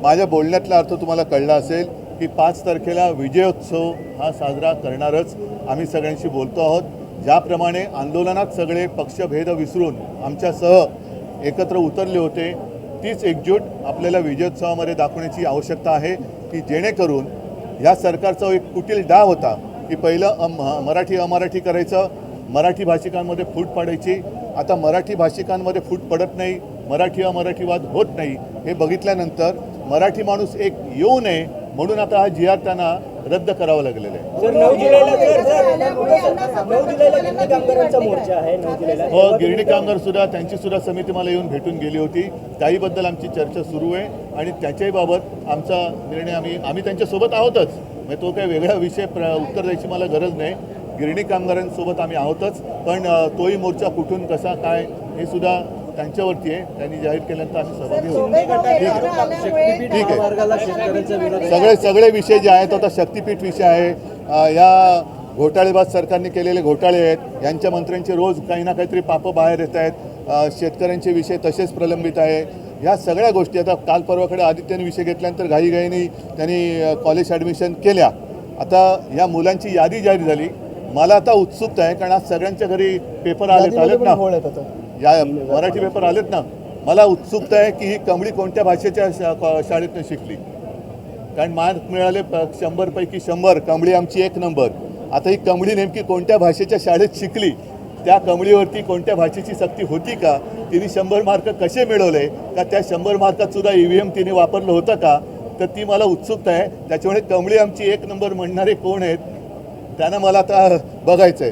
माझ्या बोलण्यातला अर्थ तुम्हाला कळला असेल की 5 तारखेला विजयोत्सव हा साजरा करणारच आम्ही सगळ्यांशी बोलतो आहोत. ज्याप्रमाणे आंदोलनात सगळे पक्षभेद विसरून आमच्यासह एकत्र उतरले होते, तीच एकजूट आपल्याला विजयोत्सवामध्ये दाखवण्याची आवश्यकता आहे की जेणेकरून ह्या सरकारचा एक कुटील डाव होता की पहिलं मराठी अमराठी करायचं, मराठी भाषिकांमध्ये फूट पाडायची. आता मराठी भाषिकांमध्ये फूट पडत नाही, मराठी अमराठीवाद होत नाही हे बघितल्यानंतर मराठी माणूस एक येऊ नये म्हणून आता हा जी आर त्यांना रद्द करावा लागलेला आहे. हो, गिरणी कामगार सुद्धा त्यांची सुद्धा समिती मला येऊन भेटून गेली होती. त्याहीबद्दल आमची चर्चा सुरू आहे आणि त्याच्याही बाबत आमचा निर्णय आम्ही त्यांच्यासोबत आहोतच. म्हणजे तो काही वेगळा विषय उत्तर द्यायची मला गरज नाही. गिरणी कामगारांसोबत आम्ही आहोतच, पण तोही मोर्चा कुठून कसा काय हे सुद्धा त्यांच्यावरती आहे. त्यांनी जाहीर केल्यानंतर आम्ही सहभागी होऊ. ठीक आहे. सगळे विषय जे आहेत आता शक्तीपीठ विषय आहे. या घोटाळेबाज सरकारने केलेले घोटाळे आहेत, यांच्या मंत्र्यांचे रोज काही ना काहीतरी पापं बाहेर येत आहेत. शेतकऱ्यांचे विषय तसेच प्रलंबित आहे. ह्या सगळ्या गोष्टी आता काल परवाकडे आदित्यने विषय घेतल्यानंतर घाईघाईने त्यांनी कॉलेज ॲडमिशन केल्या. आता या मुलांची यादी जाहीर झाली. मला आता उत्सुकता आहे कारण आज सगळ्यांच्या घरी पेपर आलेत ना, या मराठी पेपर आलेत ना. मला उत्सुकता आहे की ही कमळी कोणत्या भाषेच्या शाळेतनं शिकली. कारण मार्क मिळाले 100 पैकी 100, कमळी आमची 1 नंबर. आता ही कमळी नेमकी कोणत्या भाषेच्या शाळेत शिकली, त्या कमळीवरती कोणत्या भाषेची सक्ती होती का, तिने 100 मार्क कसे मिळवले, का त्या 100 मार्कात सुद्धा EVM तिने वापरलं होतं का, तर ती मला उत्सुकता आहे. त्याच्यामुळे कमळी आमची 1 नंबर म्हणणारे कोण आहेत त्यांना मला आता बघायचं आहे.